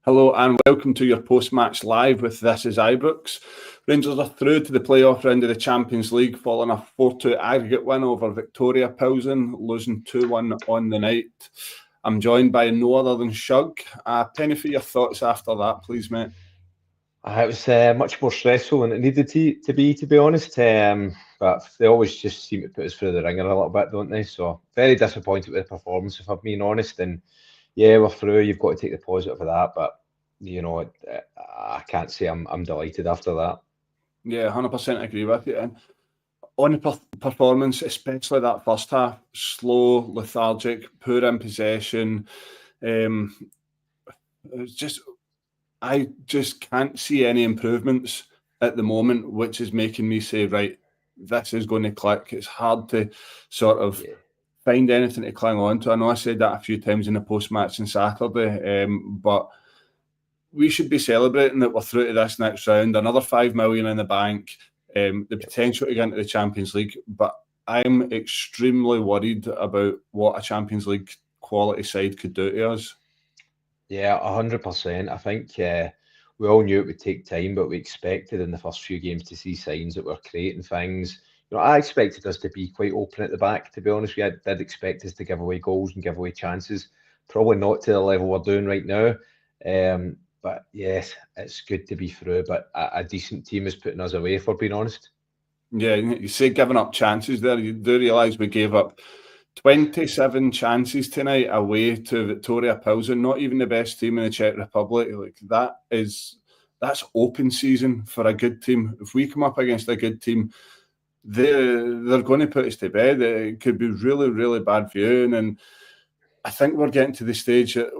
Hello and welcome to your post-match live with This Is Ibrox. Rangers are through to the playoff round of the Champions League following a 4-2 aggregate win over Viktoria Plzen, losing 2-1 on the night. I'm joined by no other than Shug. Penny, for your thoughts after that, please, mate. It was much more stressful than it needed to be, to be honest. But they always just seem to put us through the ringer a little bit, don't they? So very disappointed with the performance, if I'm being honest. And yeah, we're through. You've got to take the positive of that. But you know, I can't say I'm delighted after that. Yeah, 100% agree with you. And on the performance, especially that first half, slow, lethargic, poor in possession. It's just, I just can't see any improvements at the moment, which is making me say, right, this is going to click. It's hard to sort of find anything to cling on to. I know I said that a few times in the post-match on Saturday, but we should be celebrating that we're through to this next round. Another 5 million in the bank, the potential to get into the Champions League. But I'm extremely worried about what a Champions League quality side could do to us. Yeah, 100%. I think we all knew it would take time, but we expected in the first few games to see signs that we're creating things. You know, I expected us to be quite open at the back, to be honest. I did expect us to give away goals and give away chances. Probably not to the level we're doing right now. But yes, it's good to be through. But a decent team is putting us away, if we're being honest. Yeah, you say giving up chances there. You do realise we gave up 27 chances tonight away to Viktoria Plzen, not even the best team in the Czech Republic. Like that's open season for a good team. If we come up against a good team, they're going to put us to bed. It could be really, really bad viewing. And I think we're getting to the stage that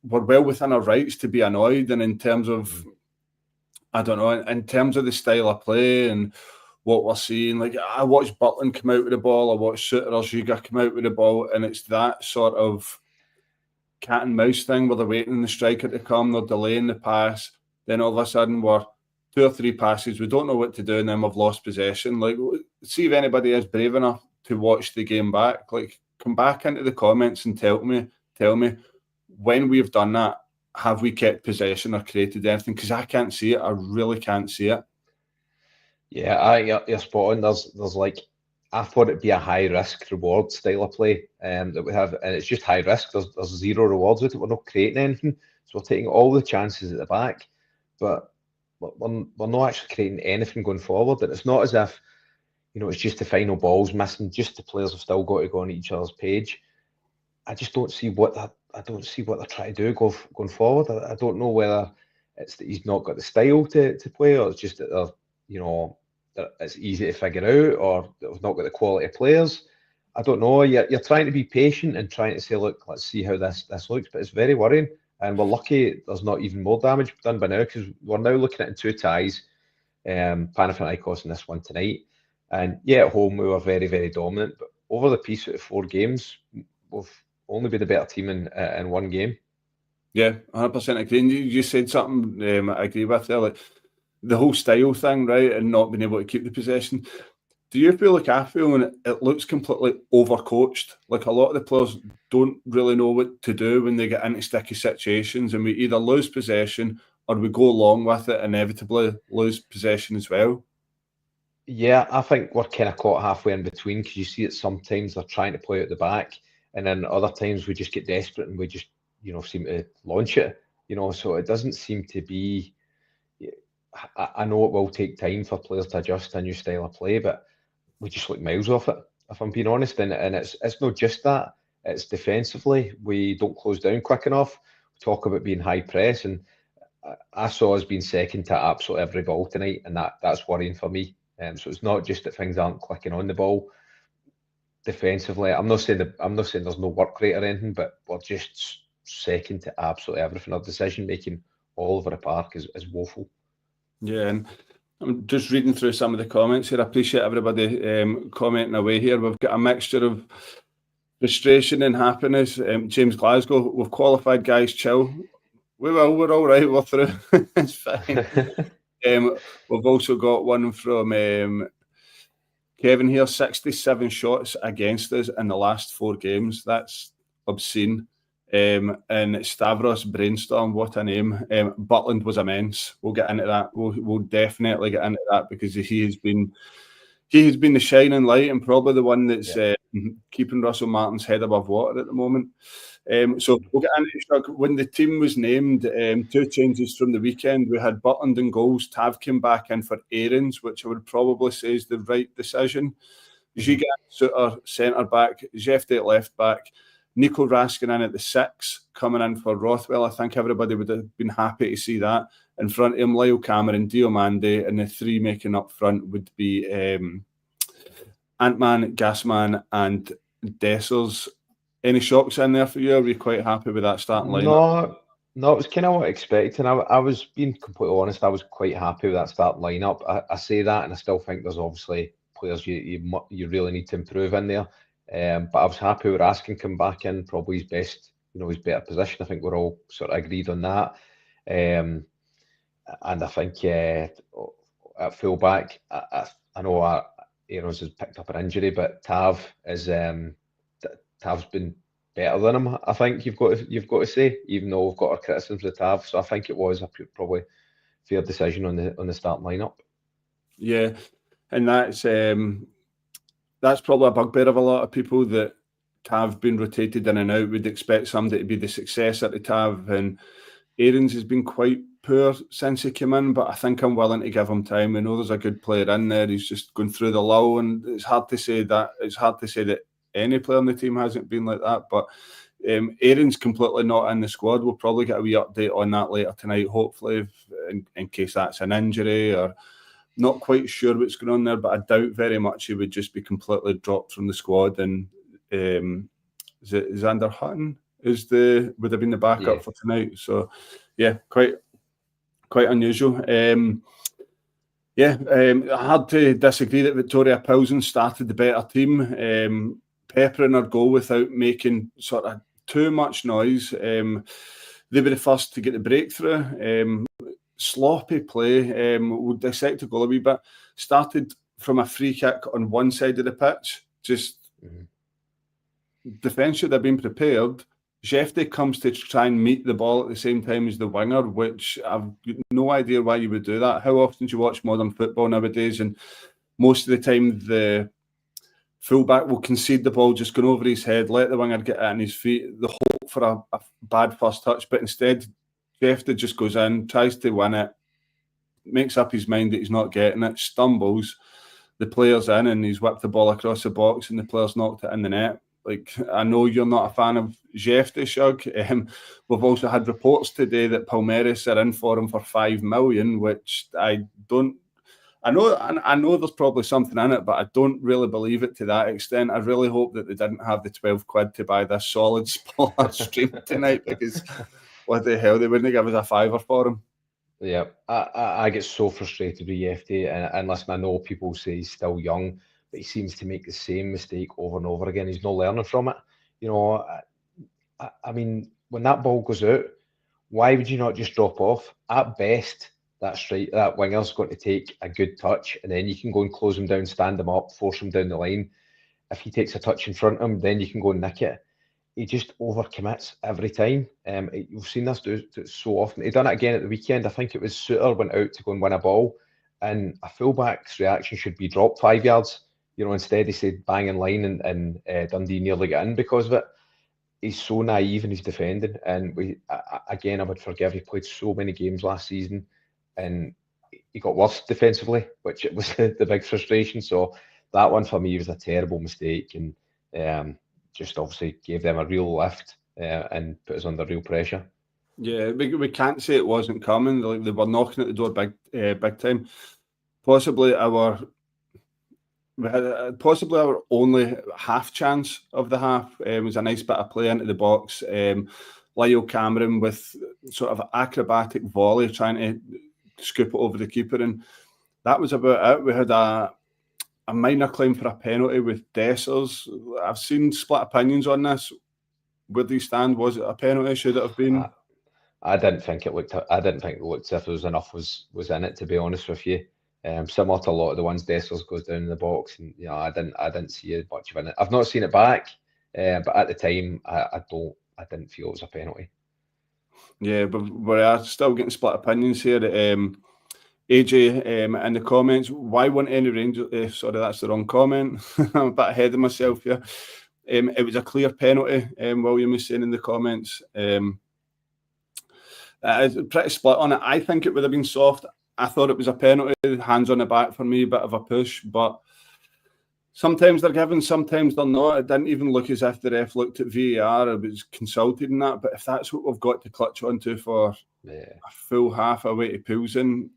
we're well within our rights to be annoyed. And in terms of, I don't know, in terms of the style of play and what we're seeing, like I watched Butland come out with the ball, I watched Suter or Žiga come out with the ball, and it's that sort of cat and mouse thing where they're waiting on the striker to come, they're delaying the pass, then all of a sudden we're 2 or 3 passes, we don't know what to do, and then we've lost possession. Like, see if anybody is brave enough to watch the game back. Like, come back into the comments and tell me when we've done that, have we kept possession or created anything? Because I can't see it. I really can't see it. Yeah, you're spot on. There's like, I thought it'd be a high risk reward style of play that we have, and it's just high risk. There's zero rewards with it. We're not creating anything, so we're taking all the chances at the back, but we're not actually creating anything going forward. And it's not as if, you know, it's just the final balls missing. Just the players have still got to go on each other's page. I just don't see what they're trying to do going forward. I don't know whether it's that he's not got the style to play, or it's just that they're, you know, that it's easy to figure out, or that we've not got the quality of players. I don't know. You're trying to be patient and trying to say, look, let's see how this looks, but it's very worrying. And we're lucky there's not even more damage done by now, because we're now looking at 2 ties, Panathinaikos in this one tonight. And yeah, at home we were very, very dominant, but over the piece of 4 games, we've only been a better team in 1 game. Yeah, 100% agree. And you said something I agree with there, like the whole style thing, right, and not being able to keep the possession. Do you feel like I feel when it looks completely overcoached? Like a lot of the players don't really know what to do when they get into sticky situations, and we either lose possession or we go along with it, inevitably lose possession as well. Yeah, I think we're kind of caught halfway in between, because you see it sometimes they're trying to play out the back, and then other times we just get desperate and we just, you know, seem to launch it, you know. So it doesn't seem to be. I know it will take time for players to adjust to a new style of play, but we just look miles off it, if I'm being honest. And it's not just that; it's defensively we don't close down quick enough. We talk about being high press, and I saw us being second to absolutely every ball tonight, and that's worrying for me. So it's not just that things aren't clicking on the ball defensively. I'm not saying there's no work rate or anything, but we're just second to absolutely everything. Our decision making all over the park is woeful. Yeah, and I'm just reading through some of the comments here. I appreciate everybody commenting away here. We've got a mixture of frustration and happiness. James Glasgow, we've qualified, guys, chill. We're all right, we're through. It's fine. We've also got one from Kevin here, 67 shots against us in the last 4 games. That's obscene. And Stavros Brainstorm, what a name. Butland was immense. We'll get into that. We'll definitely get into that because he has been the shining light and probably the one that's keeping Russell Martin's head above water at the moment. So we'll get into it. When the team was named, 2 changes from the weekend. We had Butland in goals. Tav came back in for Aarons, which I would probably say is the right decision. Giga Suter centre back, Jefte at left back, Nico Raskin in at the 6, coming in for Rothwell. I think everybody would have been happy to see that. In front of him, Lyle Cameron, Diomande, and the 3 making up front would be Ant-Man, Gasman, and Dessers. Any shocks in there for you? Are we quite happy with that starting lineup? No, it was kind of what I expected. I was being completely honest. I was quite happy with that starting lineup. I say that, and I still think there's obviously players you really need to improve in there. But I was happy with Raskin come back in, probably his best, his better position. I think we're all sort of agreed on that. And I think at fullback, I know Aaron's has picked up an injury, but Tav's been better than him. I think you've got to say, even though we've got our criticisms of Tav. So I think it was a probably fair decision on the starting lineup. Yeah, and that's probably a bugbear of a lot of people, that Tav been rotated in and out. We'd expect somebody to be the successor to Tav, and Aarons has been quite poor since he came in, but I think I'm willing to give him time. I know there's a good player in there. He's just going through the lull, and it's hard to say that any player on the team hasn't been like that. But Aaron's completely not in the squad. We'll probably get a wee update on that later tonight, hopefully, in case that's an injury, or not quite sure what's going on there, but I doubt very much he would just be completely dropped from the squad. And is it Xander Hutton would have been the backup for tonight. So yeah, quite unusual. Hard to disagree that Viktoria Plzen started the better team, peppering our goal without making sort of too much noise. They were the first to get the breakthrough. Sloppy play. We'll dissect the goal a wee bit. Started from a free kick on one side of the pitch. Just defence should have been prepared. Jefte comes to try and meet the ball at the same time as the winger, which I've no idea why you would do that. How often do you watch modern football nowadays? And most of the time, the fullback will concede the ball just going over his head, let the winger get it in his feet, the hope for a bad first touch. But instead, Jefte just goes in, tries to win it, makes up his mind that he's not getting it, stumbles, the player's in, and he's whipped the ball across the box, and the player's knocked it in the net. Like, I know you're not a fan of Jefte, Shug. We've also had reports today that Palmeiras are in for him for $5 million, which I know there's probably something in it, but I don't really believe it to that extent. I really hope that they didn't have the 12 quid to buy this solid spoiler stream tonight, because what the hell, they wouldn't give us a fiver for him. Yeah, I get so frustrated with Jefte, and listen, I know people say he's still young, but he seems to make the same mistake over and over again. He's not learning from it. I mean, when that ball goes out, why would you not just drop off? At best, that winger's going to take a good touch, and then you can go and close him down, stand him up, force him down the line. If he takes a touch in front of him, then you can go and nick it. He just overcommits every time. You've seen this do it so often. He done it again at the weekend. I think it was Suter went out to go and win a ball, and a fullback's reaction should be drop 5 yards. Instead he said bang in line, and Dundee nearly got in because of it. He's so naive in his defending, and I would forgive. He played so many games last season, and he got worse defensively, which it was the big frustration. So that one for me was a terrible mistake, and just obviously gave them a real lift and put us under real pressure. Yeah, we can't say it wasn't coming. They were knocking at the door big time. Possibly our only half chance of the half was a nice bit of play into the box. Lyle Cameron with sort of acrobatic volley trying to scoop it over the keeper, and that was about it. We had a minor claim for a penalty with Dessers. I've seen split opinions on this. Where do you stand? Was it a penalty? Should it have been? I didn't think it looked as if there was enough was in it, to be honest with you. Similar to a lot of the ones Dessers goes down in the box, and I didn't see much of it. I've not seen it back, but at the time I don't I didn't feel it was a penalty. Yeah, but we are still getting split opinions here. AJ in the comments, why weren't any Rangers? Sorry, that's the wrong comment. I'm a bit ahead of myself here. It was a clear penalty. William was saying in the comments. It's pretty split on it. I think it would have been soft. I thought it was a penalty. Hands on the back for me, bit of a push, but sometimes they're given, sometimes they're not. It didn't even look as if the ref looked at VAR or was consulted in that. But if that's what we've got to clutch onto for a full half away to Plzen,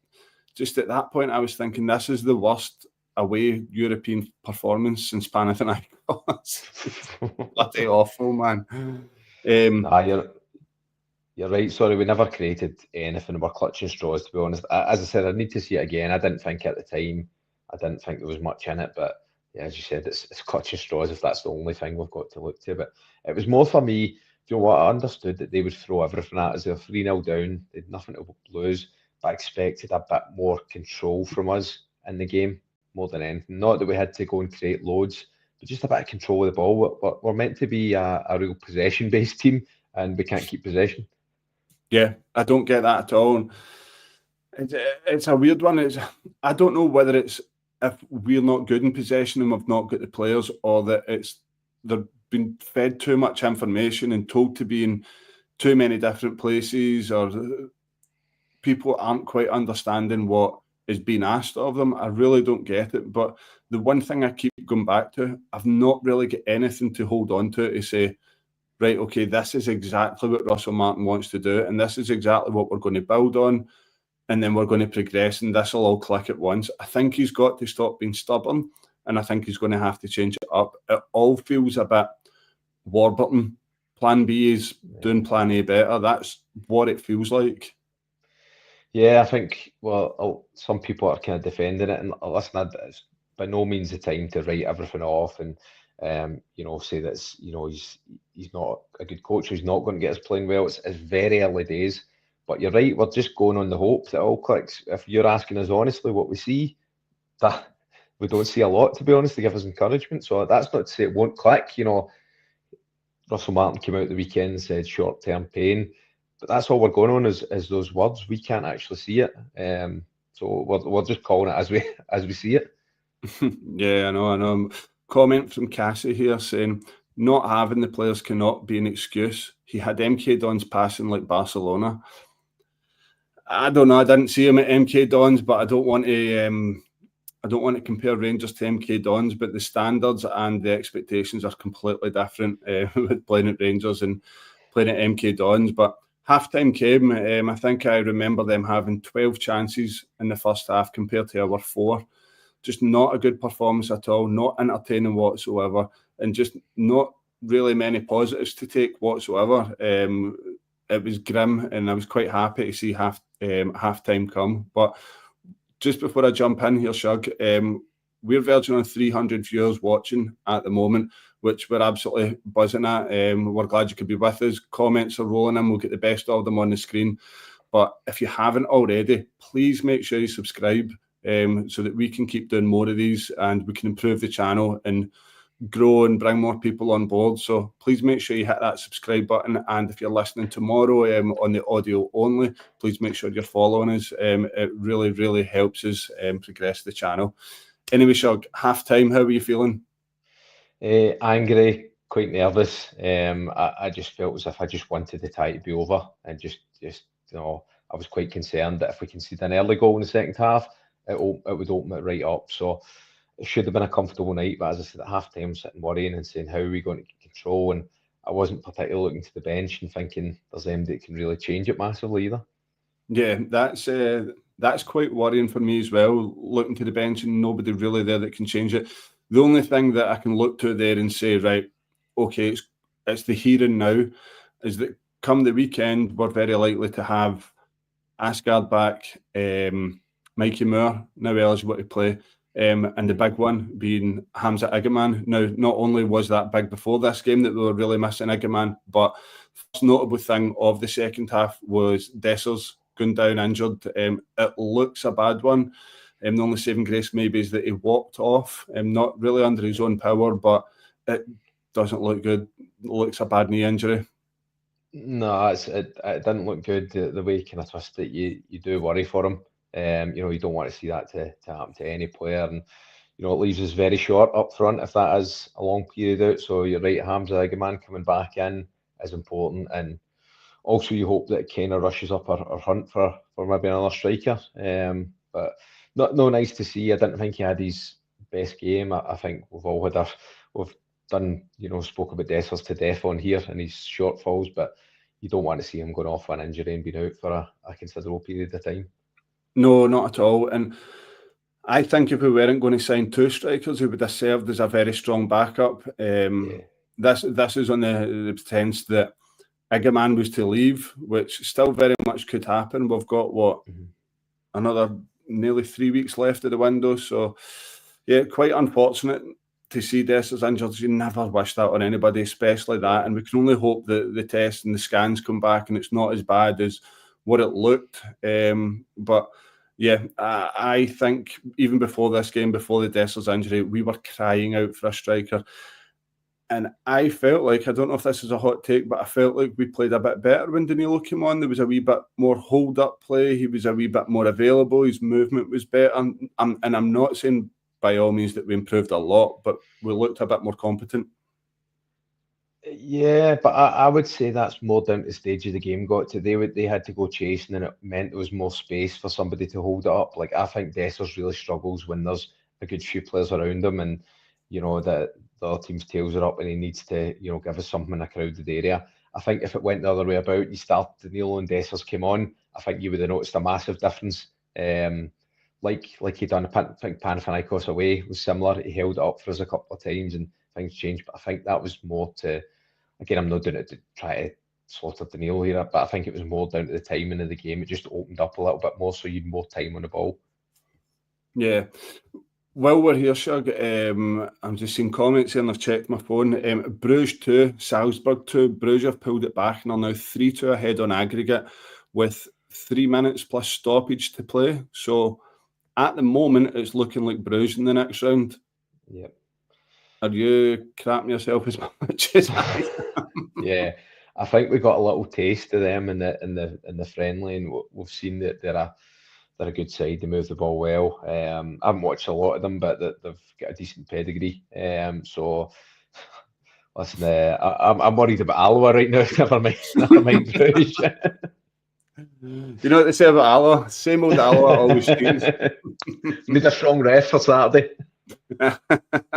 just at that point, I was thinking this is the worst away European performance since Panathinaikos. Bloody awful, man. You're right. Sorry, we never created anything. We're clutching straws, to be honest. As I said, I need to see it again. I didn't think at the time. I didn't think there was much in it, but yeah, as you said, it's clutching straws if that's the only thing we've got to look to. But it was more for me. Do you know what? I understood that they would throw everything at us. They're 3-0 down. They had nothing to lose. But I expected a bit more control from us in the game, more than anything. Not that we had to go and create loads, but just a bit of control of the ball. We're meant to be a real possession-based team, and we can't keep possession. Yeah, I don't get that at all. It's a weird one. I don't know whether it's if we're not good in possession and we've not got the players, or that they've been fed too much information and told to be in too many different places, or people aren't quite understanding what is being asked of them. I really don't get it. But the one thing I keep going back to, I've not really got anything to hold on to say, right, okay, this is exactly what Russell Martin wants to do, and this is exactly what we're going to build on, and then we're going to progress, and this will all click at once. I think he's got to stop being stubborn, and I think he's going to have to change it up. It all feels a bit Warburton. Plan B is doing Plan A better. That's what it feels like. Yeah, I think, some people are kind of defending it, and listen, it's by no means the time to write everything off and say that he's not a good coach, he's not going to get us playing well. It's very early days, but you're right, we're just going on the hope that it all clicks. If you're asking us honestly what we see, that we don't see a lot, to be honest, to give us encouragement. So that's not to say it won't click. Russell Martin came out the weekend and said short-term pain, but that's all we're going on is those words. We can't actually see it, so we're just calling it as we see it. Yeah, I know. Comment from Cassie here saying, not having the players cannot be an excuse. He had MK Dons passing like Barcelona. I don't know. I didn't see him at MK Dons, but I don't want to compare Rangers to MK Dons. But the standards and the expectations are completely different with playing at Rangers and playing at MK Dons. But halftime came. I think I remember them having 12 chances in the first half compared to our 4. Just not a good performance at all, not entertaining whatsoever, and just not really many positives to take whatsoever. It was grim, and I was quite happy to see halftime come. But just before I jump in here, Shug, we're verging on 300 viewers watching at the moment, which we're absolutely buzzing at. We're glad you could be with us. Comments are rolling in. We'll get the best of them on the screen. But if you haven't already, please make sure you subscribe. So that we can keep doing more of these and we can improve the channel and grow and bring more people on board. So please make sure you hit that subscribe button, and if you're listening tomorrow on the audio only, please make sure you're following us. It really, really helps us progress the channel. Anyway, Shug, half-time, how are you feeling? Angry, quite nervous. I just felt as if I just wanted the tie to be over, and just I was quite concerned that if we concede an early goal in the second half, it would open it right up. So it should have been a comfortable night, but as I said, at half-time, sitting worrying and saying, how are we going to get control? And I wasn't particularly looking to the bench and thinking there's anybody that can really change it massively either. Yeah, that's quite worrying for me as well, looking to the bench and nobody really there that can change it. The only thing that I can look to there and say, right, okay, it's the here and now, is that come the weekend, we're very likely to have Asgard back, Mikey Moore now eligible to play, and the big one being Hamza Igaman. Now, not only was that big before this game that we were really missing Igaman, but the first notable thing of the second half was Dessers going down injured. It looks a bad one. The only saving grace maybe is that he walked off, not really under his own power, but it doesn't look good. It looks a bad knee injury. No, it didn't look good the way he kind of twisted it. You do worry for him. You don't want to see that to happen to any player, and it leaves us very short up front if that is a long period out. So you're right, Hamza Agaman coming back in is important, and also you hope that it kind of rushes up our hunt for maybe another striker. But no nice to see. I didn't think he had his best game. I think we've all had we've done, spoke about Dessers to death on here and his shortfalls, but you don't want to see him going off with an injury and being out for a considerable period of time. No, not at all. And I think if we weren't going to sign two strikers, it would have served as a very strong backup. This is on the pretense that Igaman was to leave, which still very much could happen. We've got another nearly 3 weeks left of the window, so yeah, quite unfortunate to see Dessers injured. You never wish that on anybody, especially that. And we can only hope that the tests and the scans come back and it's not as bad as what it looked. But yeah, I think even before this game, before the Dessers injury, we were crying out for a striker. And I felt like, I don't know if this is a hot take, but I felt like we played a bit better when Danilo came on. There was a wee bit more hold-up play. He was a wee bit more available. His movement was better. And I'm not saying by all means that we improved a lot, but we looked a bit more competent. Yeah, but I would say that's more down to the stage of the game got to. They had to go chasing, and it meant there was more space for somebody to hold it up. Like, I think Dessers really struggles when there's a good few players around him, and that the other team's tails are up, and he needs to give us something in a crowded area. I think if it went the other way about, you started Danilo and Dessers came on, I think you would have noticed a massive difference. Like he done, I think Panathinaikos away was similar. He held it up for us a couple of times and things changed, but I think that was more to, again, I'm not doing it to try to slaughter Danilo here, but I think it was more down to the timing of the game. It just opened up a little bit more, so you had more time on the ball. Yeah. While we're here, Shug, I'm just seeing comments here and I've checked my phone. Bruges 2, Salzburg 2. Bruges have pulled it back and are now 3-2 ahead on aggregate with 3 minutes plus stoppage to play. So at the moment, it's looking like Bruges in the next round. Yep. Are you crapping yourself as much as I am? Yeah, I think we got a little taste of them in the friendly, and we've seen that they're a good side. They move the ball well. I haven't watched a lot of them, but they've got a decent pedigree. So listen, I'm worried about Alloa right now. Never mind Bruges. You know what they say about Alloa? Same old Alloa always cheats. Need a strong ref for Saturday. I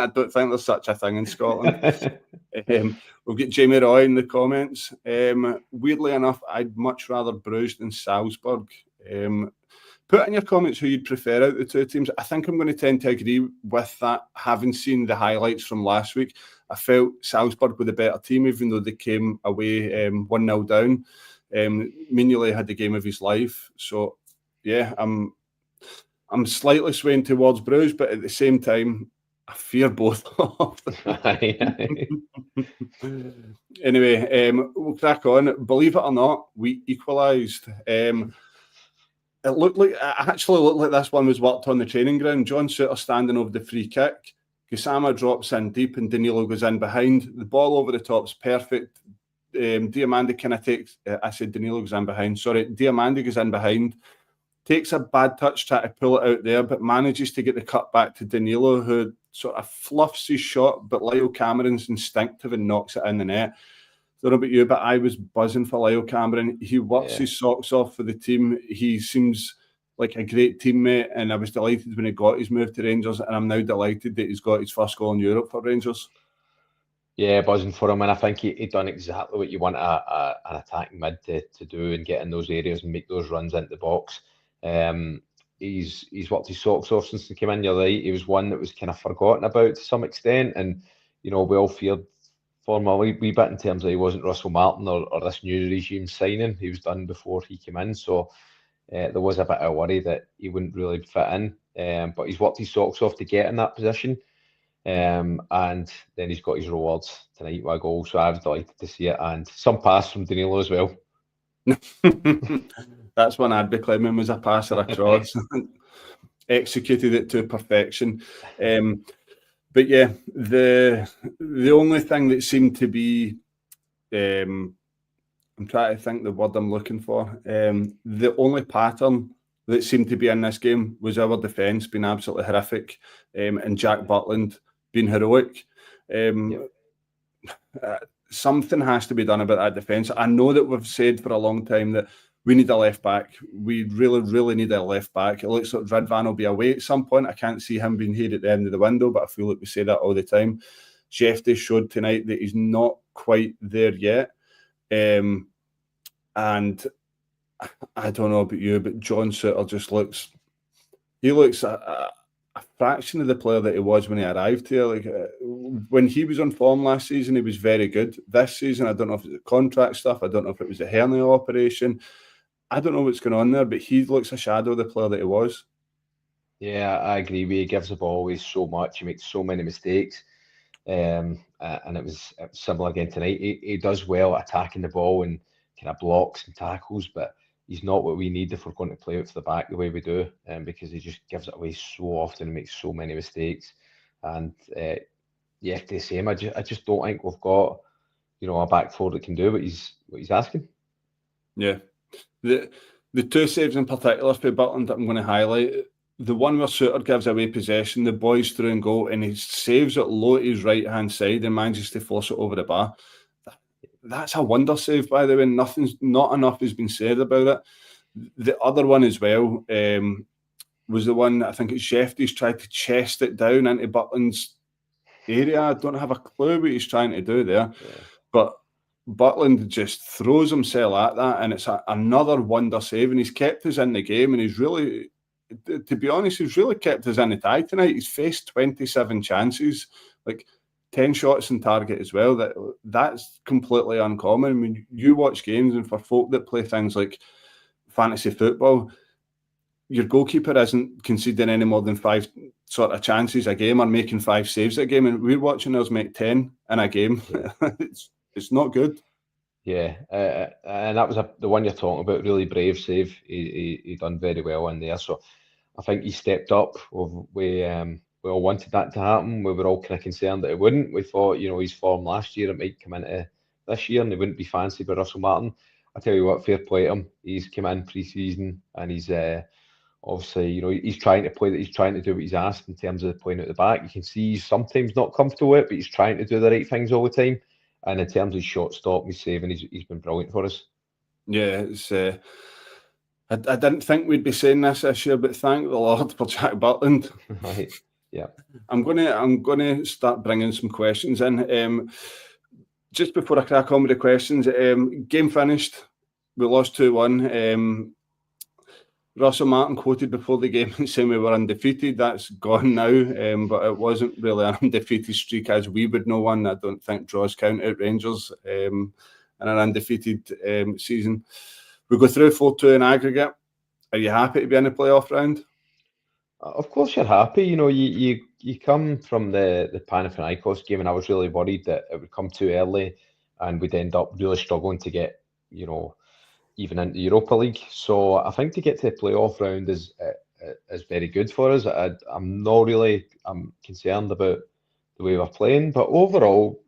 don't think there's such a thing in Scotland. We've got Jamie Roy in the comments. Weirdly enough, I'd much rather Bruges than Salzburg. Put in your comments who you'd prefer out the two teams. I think I'm going to tend to agree with that. Having seen the highlights from last week, I felt Salzburg were the better team, even though they came away 1-0 down. Mignolet had the game of his life. So, yeah, I'm slightly swaying towards Bruges, but at the same time, I fear both of them. Anyway, we'll crack on. Believe it or not, we equalised. It actually looked like this one was worked on the training ground. John Suter standing over the free kick. Kusama drops in deep and Danilo goes in behind. The ball over the top's perfect. Diamandi kind of takes... I said Danilo goes in behind. Sorry, Diamandi goes in behind. Takes a bad touch trying to pull it out there, but manages to get the cut back to Danilo, who sort of fluffs his shot, but Lyle Cameron's instinctive and knocks it in the net. I don't know about you, but I was buzzing for Lyle Cameron. He works his socks off for the team. He seems like a great teammate, and I was delighted when he got his move to Rangers, and I'm now delighted that he's got his first goal in Europe for Rangers. Yeah, buzzing for him, and I think he done exactly what you want an attacking mid to do, and get in those areas and make those runs into the box. He's worked his socks off since he came in. You're right, he was one that was kind of forgotten about to some extent, and we all feared for him a wee bit in terms of he wasn't Russell Martin or this new regime signing. He was done before he came in, so there was a bit of worry that he wouldn't really fit in. But he's worked his socks off to get in that position, and then he's got his rewards tonight with a goal. So I was delighted to see it, and some pass from Danilo as well. That's one I'd be claiming was a passer across. Executed it to perfection. But yeah, the only thing that seemed to be I'm trying to think the word I'm looking for. The only pattern that seemed to be in this game was our defence being absolutely horrific, and Jack Butland being heroic. Something has to be done about that defence. I know that we've said for a long time that we need a left back. We really, really need a left back. It looks like Ridvan will be away at some point. I can't see him being here at the end of the window, but I feel like we say that all the time. Shefty showed tonight that he's not quite there yet. And I don't know about you, but John Souttar just looks a fraction of the player that he was when he arrived here. Like when he was on form last season, he was very good. This season, I don't know if it's the contract stuff. I don't know if it was a hernia operation. I don't know what's going on there, but he looks a shadow of the player that he was. Yeah, I agree with you. He gives the ball away so much. He makes so many mistakes. And it was similar again tonight. He does well at attacking the ball and kind of blocks and tackles, but he's not what we need if we're going to play out to the back the way we do, because he just gives it away so often and makes so many mistakes. And yeah, the same. I just don't think we've got, a back four that can do what he's asking. Yeah, the two saves in particular for Butland that I'm going to highlight. The one where Souttar gives away possession, the boys through and goal, and he saves it low to his right hand side and manages to force it over the bar. That's a wonder save, by the way. Not enough has been said about it. The other one as well was the one, I think it's Shefty's tried to chest it down into Butland's area. I don't have a clue what he's trying to do there, but Butland just throws himself at that, and it's another wonder save, and he's kept us in the game, and he's really, to be honest, he's really kept us in the tie tonight. He's faced 27 chances, like 10 shots on target as well. That's completely uncommon. I mean, you watch games, and for folk that play things like fantasy football, your goalkeeper isn't conceding any more than 5 sort of chances a game or making 5 saves a game, and we're watching us make 10 in a game. It's not good. Yeah, and that was the one you're talking about. Really brave save. He done very well in there. So I think he stepped up. We all wanted that to happen. We were all kind of concerned that it wouldn't. We thought, his form last year, it might come into this year and he wouldn't be fancied by Russell Martin. I tell you what, fair play to him. He's come in pre-season and he's obviously, he's trying to play. He's trying to do what he's asked in terms of the playing at the back. You can see he's sometimes not comfortable with it, but he's trying to do the right things all the time. And in terms of his shot stop, his saving, he's been brilliant for us. Yeah, it's. I didn't think we'd be saying this year, but thank the Lord for Jack Butland. Right. Yeah. I'm gonna start bringing some questions in. Just before I crack on with the questions, game finished. We lost 2-1. Russell Martin quoted before the game saying we were undefeated. That's gone now, but it wasn't really an undefeated streak as we would know one. I don't think draws count at Rangers in an undefeated season. We go through 4-2 in aggregate. Are you happy to be in the playoff round? Of course you're happy. You come from the Panathinaikos game, and I was really worried that it would come too early and we'd end up really struggling to get, even into Europa League. So I think to get to the playoff round is very good for us. I'm concerned about the way we're playing, but overall,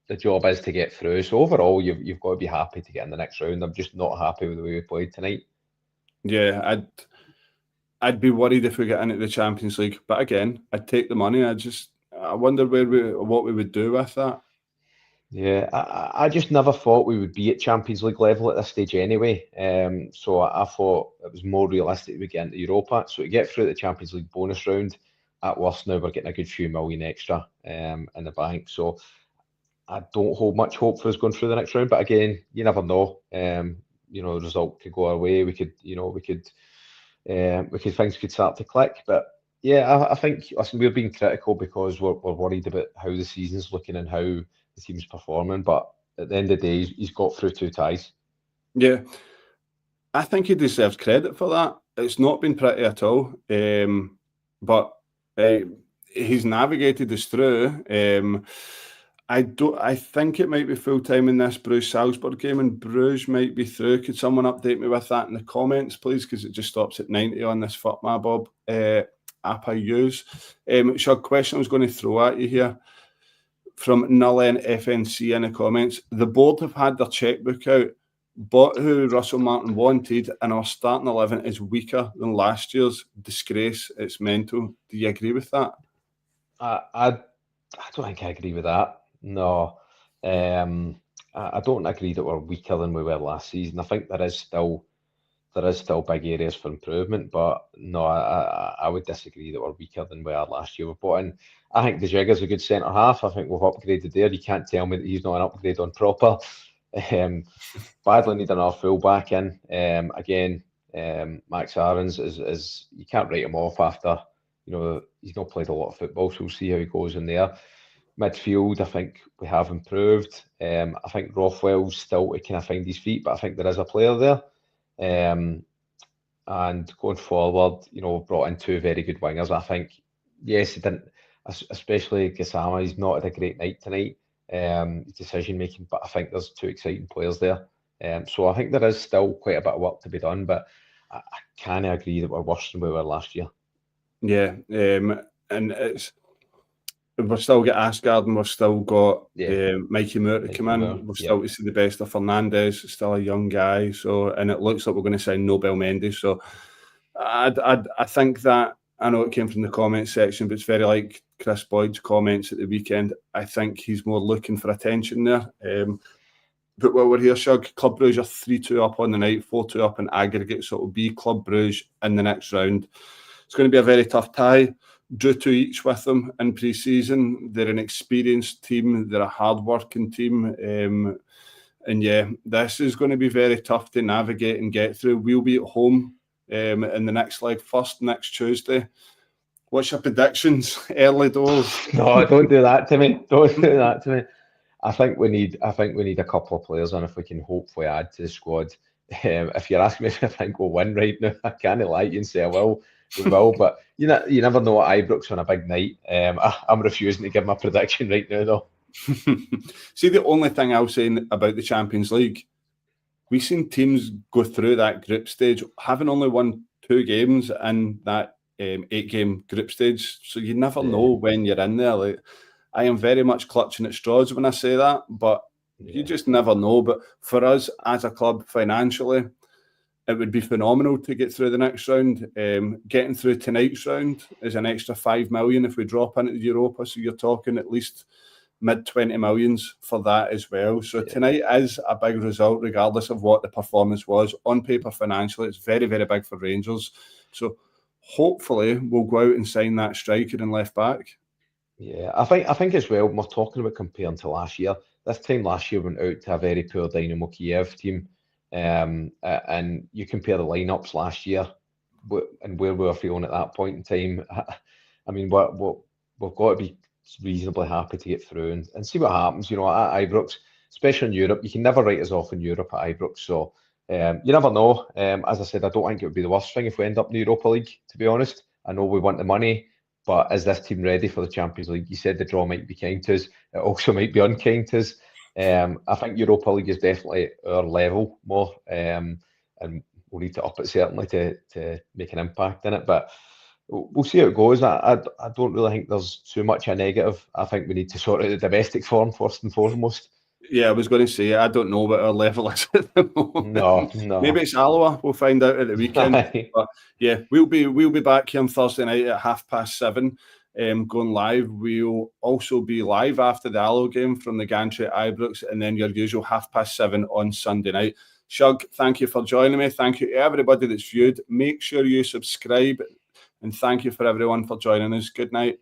the job is to get through. So overall, you've got to be happy to get in the next round. I'm just not happy with the way we played tonight. Yeah, I'd be worried if we get into the Champions League, but again, I'd take the money. I wonder what we would do with that. Yeah, I just never thought we would be at Champions League level at this stage anyway. So I thought it was more realistic we get into Europa. So to get through the Champions League bonus round, at worst now we're getting a good few million extra in the bank. So I don't hold much hope for us going through the next round. But again, you never know. The result could go our way. Things could start to click. But yeah, I think, listen, we're being critical because we're worried about how the season's looking and how the team's performing. But at the end of the day, he's got through 2 ties. Yeah, I think he deserves credit for that. It's not been pretty at all, but he's navigated us through. I think it might be full time in this Bruges Salzburg game, and Bruges might be through. Could someone update me with that in the comments, please? Because it just stops at 90 on this Fuck My Bob app I use. So a question I was going to throw at you here. from Nullen FNC in the comments, the board have had their checkbook out, bought who Russell Martin wanted, and our starting 11 is weaker than last year's. Disgrace. It's mental. Do you agree with that? I don't think I agree with that. No. I don't agree that we're weaker than we were last season. I think there is still big areas for improvement, but no, I would disagree that we're weaker than we were last year. We've bought in, I think De Jager's a good centre half. I think we've upgraded there. You can't tell me that he's not an upgrade on proper. Badly need another full back in. Again, Max Aarons is you can't write him off after, he's not played a lot of football, so we'll see how he goes in there. Midfield, I think we have improved. I think Rothwell's still to kind of find his feet, but I think there is a player there. And going forward, we've brought in two very good wingers. I think, yes, he didn't, especially Gassama, he's not had a great night tonight, decision making, but I think there's two exciting players there. So I think there is still quite a bit of work to be done, but I can't agree that we're worse than we were last year. Yeah, and we've still got Asgard, and we've still got Mikey Moore to come in. We've still to see the best of Fernandez, still a young guy. So, and it looks like we're going to sign Nobel Mendes. So, I think that, I know it came from the comment section, but it's very like Chris Boyd's comments at the weekend. I think he's more looking for attention there. But while we're here, Shug, Club Brugge are 3-2 up on the night, 4-2 up in aggregate. So it'll be Club Brugge in the next round. It's going to be a very tough tie. Drew 2 each with them in pre-season. They're an experienced team. They're a hard-working team. And yeah, this is going to be very tough to navigate and get through. We'll be at home in the next leg first next Tuesday. What's your predictions? Early doors? No, don't do that to me. Don't do that to me. I think we need a couple of players, and if we can hopefully add to the squad. If you're asking me if I think we'll win right now, I can't lie to you and say I will. We will, but you never know at Ibrox on a big night. I'm refusing to give my prediction right now, though. See, the only thing I'll say about the Champions League, we've seen teams go through that group stage having only won 2 games in that 8-game group stage. So you never know when you're in there. Like, I am very much clutching at straws when I say that, but you just never know. But for us as a club financially, it would be phenomenal to get through the next round. Getting through tonight's round is an extra 5 million if we drop into the Europa. So you're talking at least mid-20 millions for that as well. So tonight is a big result, regardless of what the performance was. On paper, financially, it's very, very big for Rangers. So hopefully we'll go out and sign that striker and left back. Yeah, I think as well, we're talking about comparing to last year. This time last year went out to a very poor Dynamo Kiev team. And you compare the lineups last year and where we were feeling at that point in time. I mean, we've got to be reasonably happy to get through and see what happens. At Ibrox, especially in Europe, you can never write us off in Europe at Ibrox. So you never know. As I said, I don't think it would be the worst thing if we end up in the Europa League, to be honest. I know we want the money, but is this team ready for the Champions League? You said the draw might be kind to us. It also might be unkind to us. I think Europa League is definitely our level more, and we'll need to up it certainly to make an impact in it. But we'll see how it goes. I don't really think there's too much a negative. I think we need to sort out the domestic form first and foremost. Yeah, I was going to say, I don't know what our level is at the moment. No. Maybe it's Alloa. We'll find out at the weekend. But yeah, we'll be back here on Thursday night at 7:30. Going live. We'll also be live after the Allo game from the gantry at Ibrox, and then your usual 7:30 on Sunday night. Shug, thank you for joining me. Thank you to everybody that's viewed. Make sure you subscribe, and thank you for everyone for joining us. Good night.